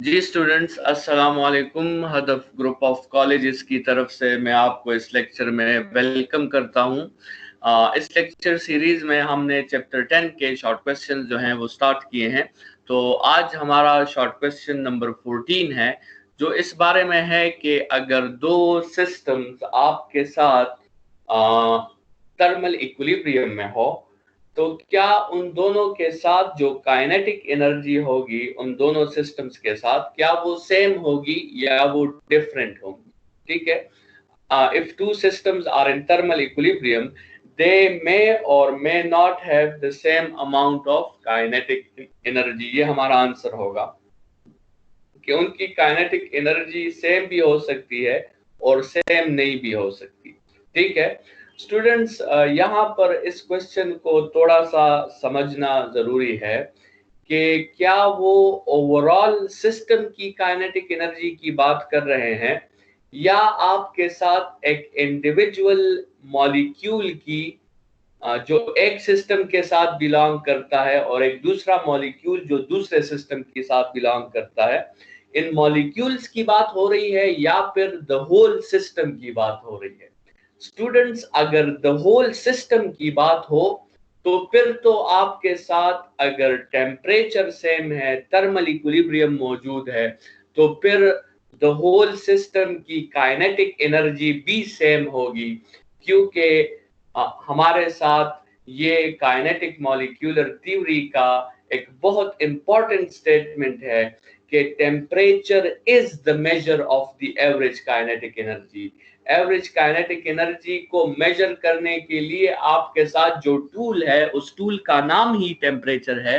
जी students, अस्सलाम वालेकुम। हदफ group of colleges की तरफ से मैं आपको इस लेक्चर में वेलकम करता हूं। इस लेक्चर सीरीज में हमने चैप्टर 10 के शॉर्ट क्वेश्चन जो हैं वो स्टार्ट किए हैं। तो आज हमारा शॉर्ट क्वेश्चन नंबर 14 है, जो इस बारे में है कि अगर दो सिस्टम्स आपके साथ थर्मल इक्विलिब्रियम में हो तो क्या उन दोनों के साथ जो काइनेटिक एनर्जी होगी उन दोनों सिस्टम्स के साथ क्या वो सेम होगी या वो डिफरेंट होगी। ठीक है। If two systems are in thermal equilibrium, they may or may not have the same amount of kinetic energy। ये हमारा आंसर होगा कि उनकी काइनेटिक एनर्जी सेम भी हो सकती है और सेम नहीं भी हो सकती। ठीक है स्टूडेंट्स, यहाँ पर इस क्वेश्चन को थोड़ा सा समझना जरूरी है कि क्या वो ओवरऑल सिस्टम की काइनेटिक एनर्जी की बात कर रहे हैं या आपके साथ एक इंडिविजुअल मॉलिक्यूल की, जो एक सिस्टम के साथ बिलोंग करता है और एक दूसरा मॉलिक्यूल जो दूसरे सिस्टम के साथ बिलोंग करता है, इन मॉलिक्यूल्स की बात हो रही है या फिर द होल सिस्टम की बात हो रही है। स्टूडेंट्स, अगर द होल सिस्टम की बात हो तो फिर तो आपके साथ अगर टेम्परेचर सेम है, थर्मल इक्विलिब्रियम मौजूद है, तो फिर द होल सिस्टम की काइनेटिक एनर्जी भी सेम होगी, क्योंकि हमारे साथ ये काइनेटिक मॉलिक्यूलर थ्योरी का एक बहुत इंपॉर्टेंट स्टेटमेंट है कि temperature is the measure of the average kinetic energy. Average kinetic energy को मेजर करने के लिए आपके साथ जो टूल है उस टूल का नाम ही टेम्परेचर है।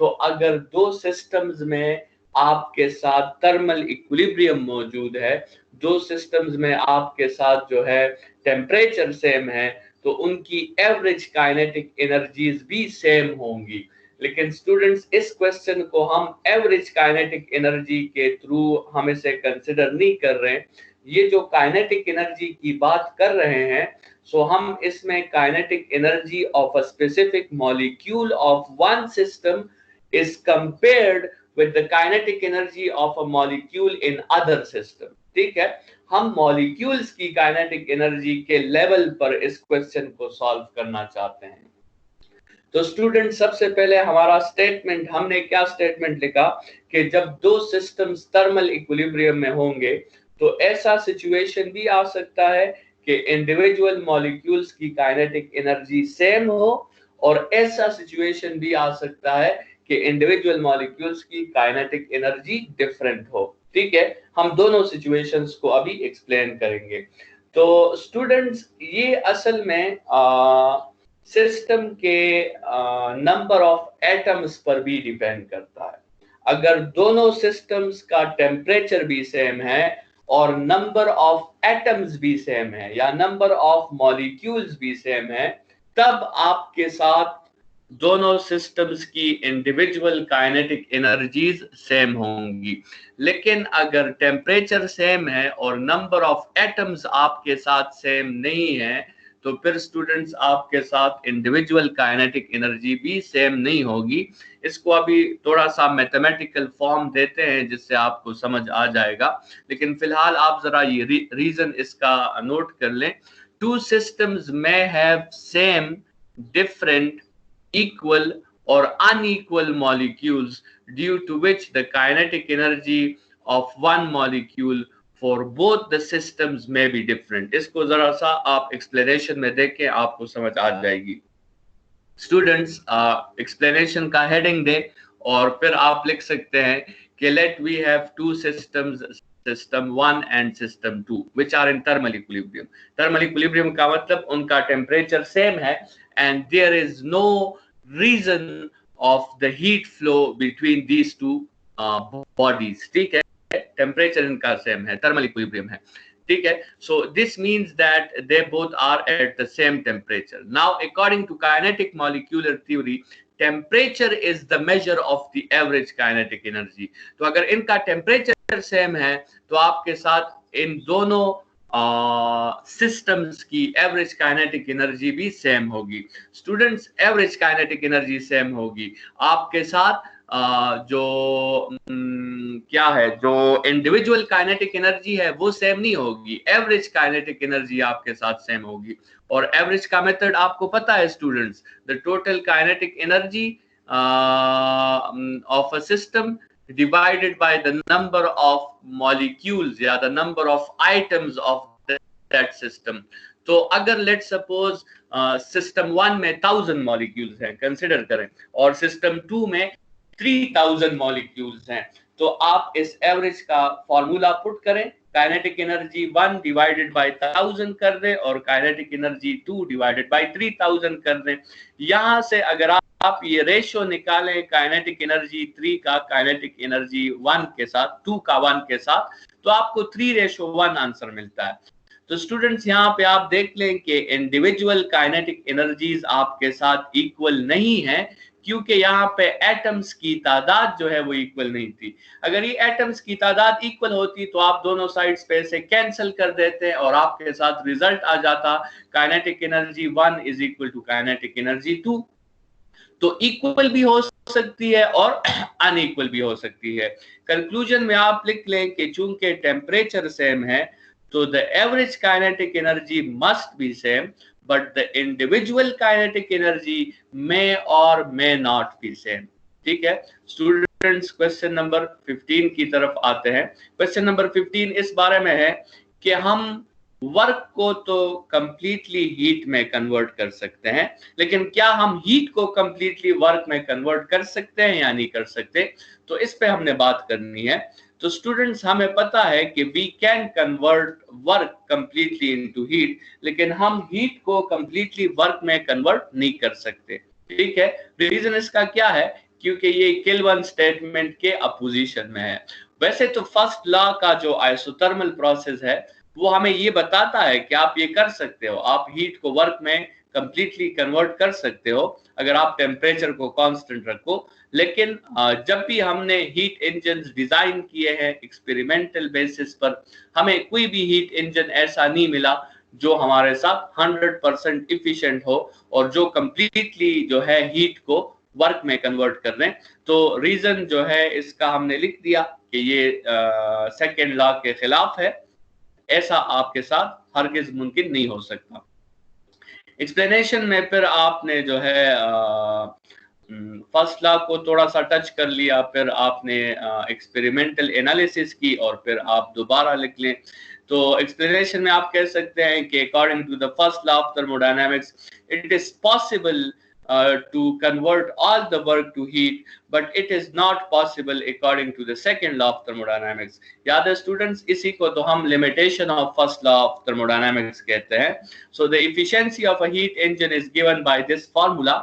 तो अगर दो सिस्टम्स में आपके साथ थर्मल इक्विलिब्रियम मौजूद है, दो सिस्टम्स में आपके साथ जो है टेम्परेचर सेम है, तो उनकी एवरेज काइनेटिक एनर्जीज भी सेम होंगी। लेकिन स्टूडेंट्स, इस क्वेश्चन को हम एवरेज काइनेटिक एनर्जी के थ्रू हम इसे कंसिडर नहीं कर रहे हैं। ये जो काइनेटिक एनर्जी की बात कर रहे हैं, सो हम इसमें kinetic energy of a specific molecule of one system is compared with the kinetic energy of a molecule in other system. ठीक है, हम मॉलिक्यूल्स की काइनेटिक एनर्जी के लेवल पर इस क्वेश्चन को सॉल्व करना चाहते हैं। तो स्टूडेंट, सबसे पहले हमारा स्टेटमेंट, हमने क्या स्टेटमेंट लिखा कि जब दो सिस्टम्स थर्मल इक्विलिब्रियम में होंगे तो ऐसा सिचुएशन भी आ सकता है कि इंडिविजुअल मॉलिक्यूल्स की काइनेटिक एनर्जी सेम हो, और ऐसा सिचुएशन भी आ सकता है कि इंडिविजुअल मॉलिक्यूल्स की काइनेटिक एनर्जी डिफरेंट हो। ठीक है, हम दोनों सिचुएशंस को अभी एक्सप्लेन करेंगे। तो स्टूडेंट्स, ये असल में सिस्टम के नंबर ऑफ एटम्स पर भी डिपेंड करता है। अगर दोनों सिस्टम्स का टेम्परेचर भी सेम है और नंबर ऑफ एटम्स भी सेम है या नंबर ऑफ मॉलिक्यूल्स भी सेम है, तब आपके साथ दोनों सिस्टम्स की इंडिविजुअल काइनेटिक एनर्जीज सेम होंगी। लेकिन अगर टेम्परेचर सेम है और नंबर ऑफ एटम्स आपके साथ सेम नहीं है, तो फिर स्टूडेंट्स आपके साथ इंडिविजुअल काइनेटिक एनर्जी भी सेम नहीं होगी। इसको अभी थोड़ा सा मैथमेटिकल फॉर्म देते हैं जिससे आपको समझ आ जाएगा, लेकिन फिलहाल आप जरा ये रीजन इसका नोट कर लें। टू सिस्टम्स में have same, different, equal or unequal molecules, due to which the kinetic energy of one molecule for both the systems may be different। इसको जरा सा आप एक्सप्लेनेशन में देखें, आपको समझ आ जाएगी। स्टूडेंट्स, एक्सप्लेनेशन का हेडिंग दे और फिर आप लिख सकते हैं कि let we have two systems, system 1 and system 2 which are in thermal equilibrium. Thermal equilibrium का मतलब उनका टेम्परेचर सेम है and there is no reason of the heat flow between these two bodies. ठीक है, टेम्परेचर इनका same है, thermal equilibrium है। ठीक है, so this means that they both are at the same temperature. Now according to kinetic molecular theory, temperature is the measure of the average kinetic energy। तो अगर इनका टेम्परेचर सेम है तो आपके साथ इन दोनों सिस्टम्स की एवरेज काइनेटिक एनर्जी भी सेम होगी। Students, average kinetic energy same होगी। आपके साथ जो क्या है, जो इंडिविजुअल काइनेटिक एनर्जी है वो सेम नहीं होगी, एवरेज काइनेटिक एनर्जी आपके साथ सेम होगी। और एवरेज का मेथड आपको पता है students, the total kinetic energy of a system divided by the number of molecules या the number of items of that system। तो अगर लेट सपोज सिस्टम 1 में 1000 मॉलिक्यूल्स हैं, कंसिडर करें, और सिस्टम 2 में 3000 मॉलिक्यूल्स हैं, तो आप इस एवरेज का फॉर्मूला पुट करें, काइनेटिक एनर्जी 1 डिवाइडेड बाय 1000 कर दें और काइनेटिक एनर्जी 2 डिवाइडेड बाय 3000 कर दें। यहां से अगर आप ये रेशियो निकालें काइनेटिक एनर्जी 3 का काइनेटिक एनर्जी 1 के साथ, 2 का 1 के साथ, तो आपको 3:1 आंसर मिलता है। तो स्टूडेंट्स, यहाँ पे आप देख लें कि इंडिविजुअल काइनेटिक एनर्जीज आपके साथ इक्वल नहीं है, क्योंकि यहाँ पे एटम्स की तादाद जो है वो इक्वल नहीं थी। अगर ये एटम्स की तादाद इक्वल होती तो आप दोनों साइड्स पे से कैंसिल कर देते और आपके साथ रिजल्ट आ जाता kinetic energy 1 is equal to kinetic energy 2। तो इक्वल भी हो सकती है और अनइक्वल भी हो सकती है। कंक्लूजन में आप लिख लें कि चूंकि टेम्परेचर सेम है तो the average kinetic energy must be same, but the individual kinetic energy may और मे नॉट बी सेम। ठीक है स्टूडेंट्स, क्वेश्चन नंबर 15 की तरफ आते हैं। क्वेश्चन नंबर 15 इस बारे में है कि हम वर्क को तो कंप्लीटली हीट में कन्वर्ट कर सकते हैं, लेकिन क्या हम हीट को कंप्लीटली वर्क में कन्वर्ट कर सकते हैं या नहीं कर सकते, तो इस पे हमने बात करनी है। तो स्टूडेंट्स, हमें पता है कि we can convert work completely into heat, लेकिन हम हीट को कंप्लीटली वर्क में कन्वर्ट नहीं कर सकते। ठीक है, रीजन इसका क्या है, क्योंकि ये केल्विन स्टेटमेंट के अपोजिशन में है। वैसे तो फर्स्ट लॉ का जो आइसोथर्मल प्रोसेस है वो हमें ये बताता है कि आप ये कर सकते हो, आप हीट को वर्क में कंप्लीटली कन्वर्ट कर सकते हो अगर आप टेम्परेचर को कांस्टेंट रखो। लेकिन जब भी हमने हीट इंजन डिजाइन किए हैं एक्सपेरिमेंटल बेसिस पर, हमें कोई भी हीट इंजन ऐसा नहीं मिला जो हमारे साथ 100% इफिशिएंट हो और जो कंप्लीटली जो है हीट को वर्क में कन्वर्ट कर रहे हैं। तो रीजन जो है इसका हमने लिख दिया कि ये सेकेंड लॉ के खिलाफ है, ऐसा आपके साथ हरगिज मुमकिन नहीं हो सकता। एक्सप्लेनेशन में फिर आपने जो है फर्स्ट लॉ को थोड़ा सा टच कर लिया, फिर आपने एक्सपेरिमेंटल एनालिसिस की और फिर आप दोबारा लिख लें। तो एक्सप्लेनेशन में आप कह सकते हैं कि according to the first law of thermodynamics it is possible to convert all the work to heat, but it is not possible according to the second law of thermodynamics। याद है स्टूडेंट्स, इसी को तो हम limitation of first law of thermodynamics कहते हैं। So the efficiency of a heat engine is given by this formula।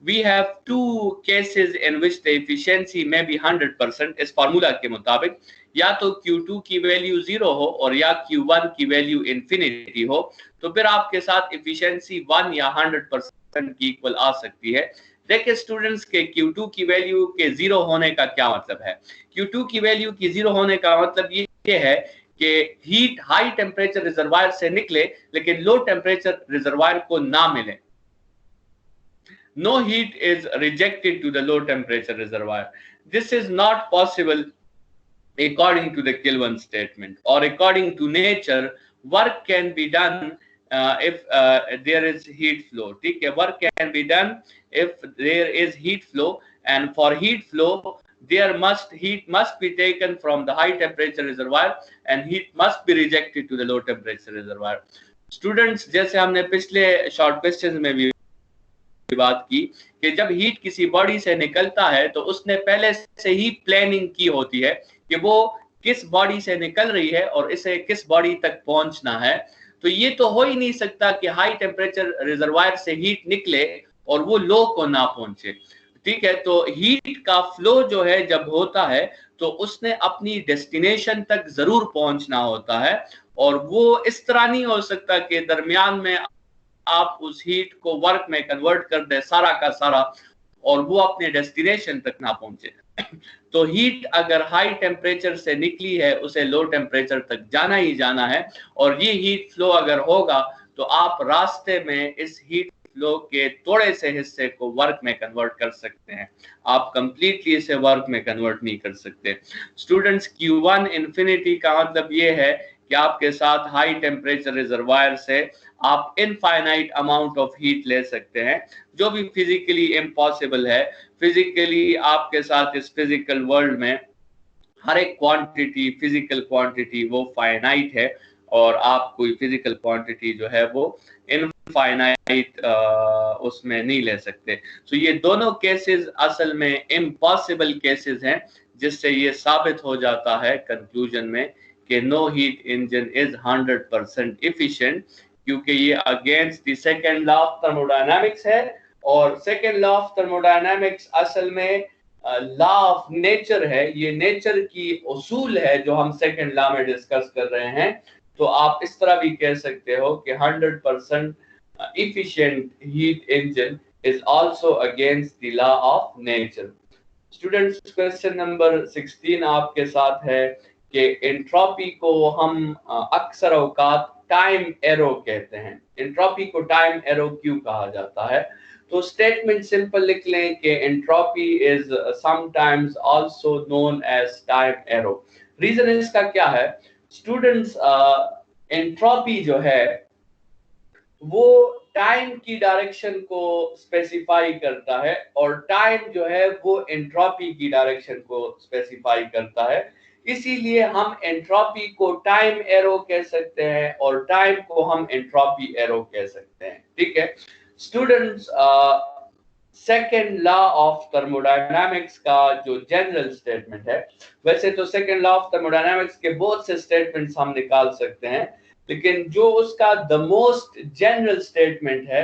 We have two cases in which the efficiency may be 100%। इस formula के मुताबिक या तो Q2 की वैल्यू 0 हो और या Q1 की वैल्यू इन्फिनिटी हो, तो फिर आपके साथ एफिशिएंसी 1 या 100% की इक्वल आ सकती है। देखिए स्टूडेंट्स के Q2 की वैल्यू के 0 होने का क्या मतलब है। Q2 की वैल्यू की 0 होने का मतलब ये है कि हीट हाई टेम्परेचर रिजर्वायर से निकले लेकिन लो टेम्परेचर रिजर्वायर को ना मिले। No heat is rejected to the low temperature reservoir। This is not possible according to the Kelvin statement, or according to nature work can be done if there is heat flow। ठीक है, work can be done if there is heat flow, and for heat flow heat must be taken from the high temperature reservoir and heat must be rejected to the low temperature reservoir। Students, जैसे हमने पिछले short question में भी बात की कि जब heat किसी बॉडी से निकलता है तो उसने पहले से ही प्लानिंग की होती है कि वो किस बॉडी से निकल रही है और इसे किस बॉडी तक पहुंचना है। तो ये तो हो ही नहीं सकता कि हाई टेम्परेचर रिजर्वायर से हीट निकले और वो लो को ना पहुंचे। ठीक है, तो हीट का फ्लो जो है जब होता है तो उसने अपनी डेस्टिनेशन तक जरूर पहुंचना होता है, और वो इस तरह नहीं हो सकता कि दरमियान में आप उस हीट को वर्क में कन्वर्ट कर दे सारा का सारा और वो अपने डेस्टिनेशन तक ना पहुंचे। तो हीट अगर हाई टेम्परेचर से निकली है उसे लो टेम्परेचर तक जाना ही जाना है, और ये हीट फ्लो अगर होगा तो आप रास्ते में इस हीट फ्लो के थोड़े से हिस्से को वर्क में कन्वर्ट कर सकते हैं, आप कंप्लीटली इसे वर्क में कन्वर्ट नहीं कर सकते। स्टूडेंट्स, Q1 इन्फिनिटी का मतलब ये है कि आपके साथ हाई टेम्परेचर रिजर्वायर से आप इनफाइनाइट अमाउंट ऑफ हीट ले सकते हैं, जो भी फिजिकली इम्पॉसिबल है। फिजिकली आपके साथ इस फिजिकल वर्ल्ड में हर एक क्वांटिटी, फिजिकल क्वांटिटी वो फाइनाइट है, और आप कोई फिजिकल क्वांटिटी जो है वो इनफाइनाइट उसमें नहीं ले सकते। तो ये दोनों केसेस असल में इम्पॉसिबल केसेस हैं, जिससे ये साबित हो जाता है कंक्लूजन में कि no heat engine is 100% efficient, क्योंकि ये against the second law of thermodynamics है। और सेकंड लॉ ऑफ थर्मोडायनामिक्स असल में लॉ ऑफ नेचर है, ये नेचर की उसूल है जो हम सेकंड लॉ में डिस्कस कर रहे हैं। तो आप इस तरह भी कह सकते हो कि 100% efficient heat engine is also against the law of nature. Students, question number 16 आपके साथ है कि एंट्रोपी को हम अक्सर औकात टाइम एरो कहते हैं। एंट्रोपी को टाइम एरो क्यों कहा जाता है? तो स्टेटमेंट सिंपल लिख लें कि entropy is sometimes also known as time arrow. Reason इसका क्या है? स्टूडेंट्स, एंट्रोपी जो है वो टाइम की डायरेक्शन को स्पेसिफाई करता है, और टाइम जो है वो एंट्रोपी की डायरेक्शन को स्पेसिफाई करता है। इसीलिए हम एंट्रोपी को टाइम एरो कह सकते हैं और टाइम को हम एंट्रोपी एरो कह सकते हैं। ठीक है students, second law of thermodynamics का जो जनरल स्टेटमेंट है, वैसे तो सेकेंड लॉ ऑफ थर्मोडायनामिक्स के बहुत से स्टेटमेंट्स हम निकाल सकते हैं, लेकिन जो उसका द मोस्ट जनरल स्टेटमेंट है,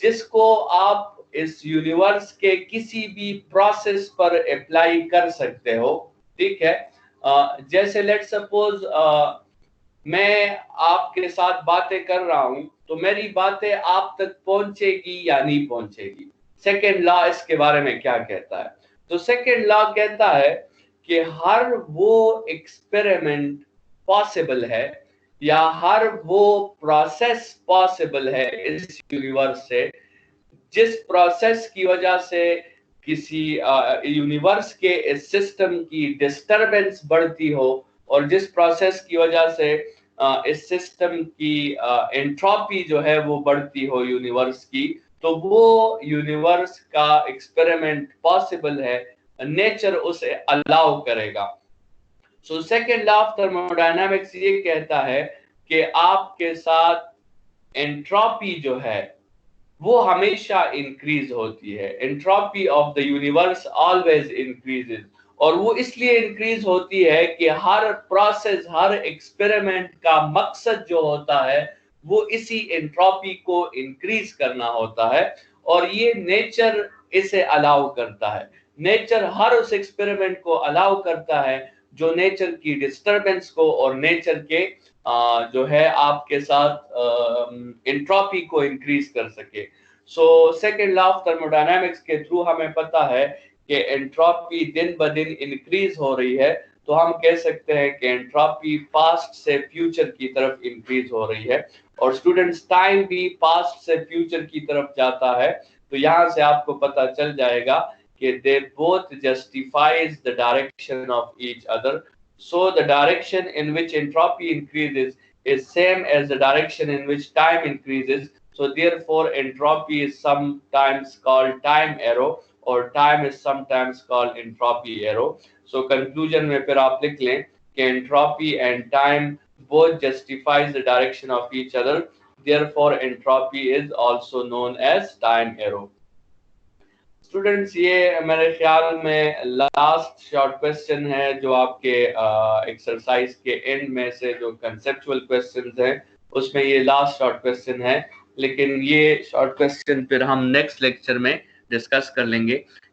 जिसको आप इस यूनिवर्स के किसी भी प्रोसेस पर अप्लाई कर सकते हो, ठीक है। जैसे लेट सपोज मैं आपके साथ बातें कर रहा हूं, तो मेरी बातें आप तक पहुंचेगी या नहीं पहुंचेगी। सेकेंड लॉ इसके बारे में क्या कहता है? तो सेकेंड लॉ कहता है कि हर वो एक्सपेरिमेंट पॉसिबल है या हर वो प्रोसेस पॉसिबल है इस यूनिवर्स से, जिस प्रोसेस की वजह से किसी यूनिवर्स के इस सिस्टम की डिस्टरबेंस बढ़ती हो, और जिस प्रोसेस की वजह से इस सिस्टम की एंट्रोपी जो है वो बढ़ती हो यूनिवर्स की, तो वो यूनिवर्स का एक्सपेरिमेंट पॉसिबल है, नेचर उसे अलाउ करेगा। So second law of thermodynamics ये कहता है कि आपके साथ एंट्रोपी जो है वो हमेशा इंक्रीज होती है। Entropy of the universe always increases, और वो इसलिए इंक्रीज होती है कि हर प्रोसेस, हर एक्सपेरिमेंट का मकसद जो होता है वो इसी एंट्रोपी को इंक्रीज करना होता है, और ये नेचर इसे अलाउ करता है। नेचर हर उस एक्सपेरिमेंट को अलाउ करता है जो नेचर की डिस्टरबेंस को और नेचर के जो है आपके साथ एंट्रोपी को इंक्रीज कर सके। So second law of thermodynamics के थ्रू हमें पता है कि एंट्रोपी दिन ब दिन इंक्रीज हो रही है, तो हम कह सकते हैं कि एंट्रोपी पास्ट से फ्यूचर की तरफ इंक्रीज हो रही है। और स्टूडेंट्स, टाइम भी पास्ट से फ्यूचर की तरफ जाता है, तो यहाँ से आपको पता चल जाएगा कि they both justifies the direction of each other. So the direction in which entropy increases is same as the direction in which time increases. So therefore entropy is sometimes called time arrow, or time is sometimes called entropy arrow. So conclusion में फिर आप लिख लें कि entropy and time both justifies the direction of each other. Therefore entropy is also known as time arrow. Students, ये मेरे ख्याल में लास्ट शॉर्ट क्वेश्चन है जो आपके एक्सरसाइज के एंड में से जो कंसेप्चुअल क्वेश्चंस हैं उसमें ये लास्ट शॉर्ट क्वेश्चन है, लेकिन ये शॉर्ट क्वेश्चन फिर हम नेक्स्ट लेक्चर में डिस्कस कर लेंगे